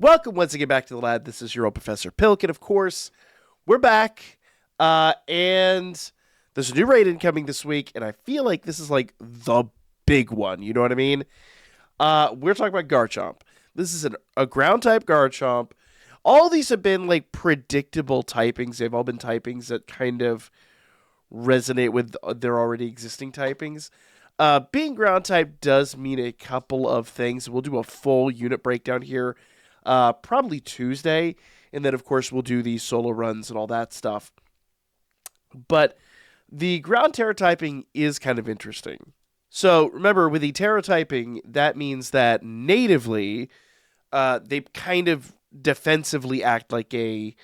Welcome once again back to the lab. This is your old Professor Pilk, and of course, we're back. And there's a new raid incoming this week, and I feel like this is like the big one. You know what I mean? We're talking about Garchomp. This is a ground type Garchomp. All these have been like predictable typings. They've all been typings that kind of resonate with their already existing typings. Being ground type does mean a couple of things. We'll do a full unit breakdown here, probably Tuesday, and then of course we'll do the solo runs and all that stuff. But the ground Terra typing is kind of interesting. So remember, with the Terra typing, that means that natively, they kind of defensively act like a,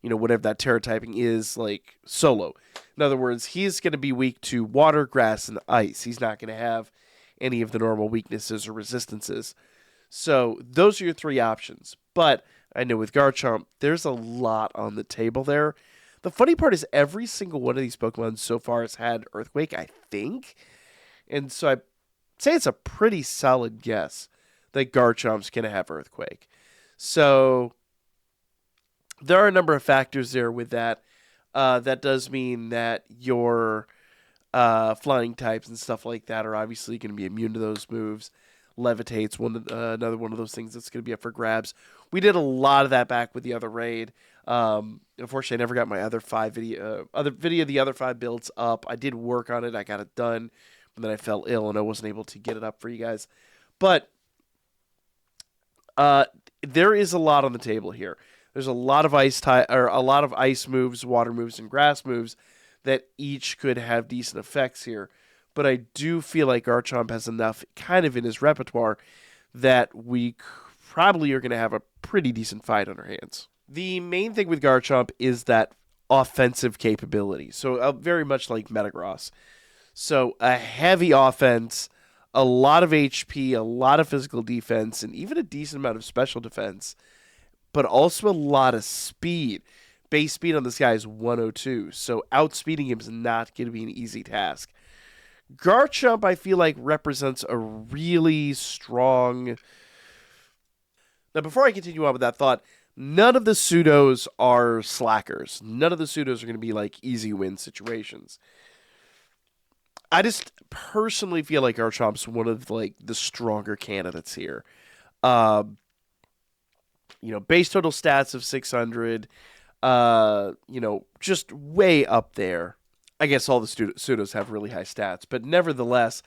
whatever that Terra typing is, like solo. In other words, he's going to be weak to water, grass, and ice. He's not going to have any of the normal weaknesses or resistances. So those are your three options. But I know with Garchomp, there's a lot on the table there. The funny part is every single one of these Pokemon so far has had Earthquake, I think. And so I say it's a pretty solid guess that Garchomp's going to have Earthquake. So there are a number of factors there with that. That does mean that your flying types and stuff like that are obviously going to be immune to those moves. Levitate's another one of those things that's going to be up for grabs. We did a lot of that back with the other raid. Unfortunately, I never got my other the other five builds up. I did work on it. I got it done, but then I fell ill and I wasn't able to get it up for you guys. But there is a lot on the table here. There's a lot of a lot of ice moves, water moves, and grass moves that each could have decent effects here. But I do feel like Garchomp has enough kind of in his repertoire that we probably are going to have a pretty decent fight on our hands. The main thing with Garchomp is that offensive capability. So very much like Metagross. So a heavy offense, a lot of HP, a lot of physical defense, and even a decent amount of special defense. But also a lot of speed. Base speed on this guy is 102, so outspeeding him is not going to be an easy task. Garchomp, I feel like, represents a really strong... Now, before I continue on with that thought, none of the pseudos are slackers. None of the pseudos are going to be like easy win situations. I just personally feel like Garchomp's one of like the stronger candidates here. Base total stats of 600, just way up there. I guess all the pseudos have really high stats, but nevertheless,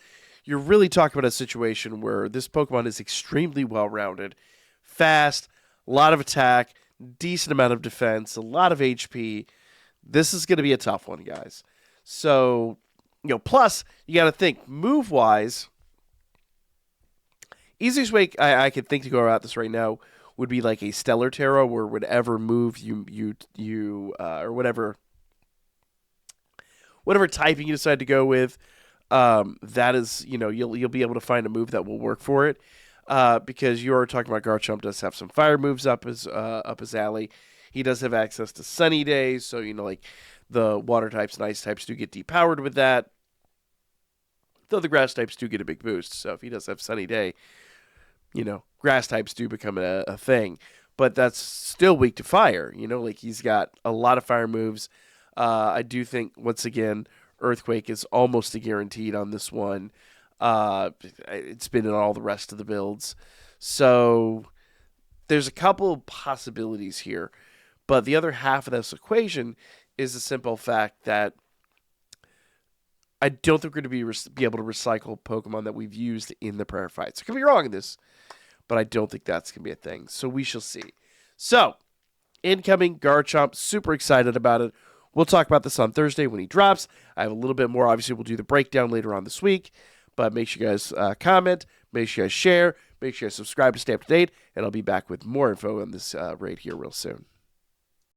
you're really talking about a situation where this Pokemon is extremely well-rounded, fast, a lot of attack, decent amount of defense, a lot of HP. This is going to be a tough one, guys. So, plus, you got to think, move-wise, easiest way I could think to go about this right now would be like a Stellar Terra, where whatever move you or whatever typing you decide to go with, that is, you'll be able to find a move that will work for it. Because you are talking about Garchomp does have some fire moves up his alley. He does have access to Sunny Days, so like the water types and ice types do get depowered with that. Though the grass types do get a big boost, so if he does have Sunny Day, grass types do become a thing. But that's still weak to fire. Like he's got a lot of fire moves. I do think, once again, Earthquake is almost a guaranteed on this one. It's been in all the rest of the builds. So there's a couple of possibilities here. But the other half of this equation is the simple fact that I don't think we're going to be able to recycle Pokemon that we've used in the prayer fights. I could be wrong in this, but I don't think that's going to be a thing. So we shall see. So, incoming Garchomp, super excited about it. We'll talk about this on Thursday when he drops. I have a little bit more. Obviously, we'll do the breakdown later on this week. But make sure you guys comment. Make sure you guys share. Make sure you guys subscribe to stay up to date. And I'll be back with more info on this raid here real soon.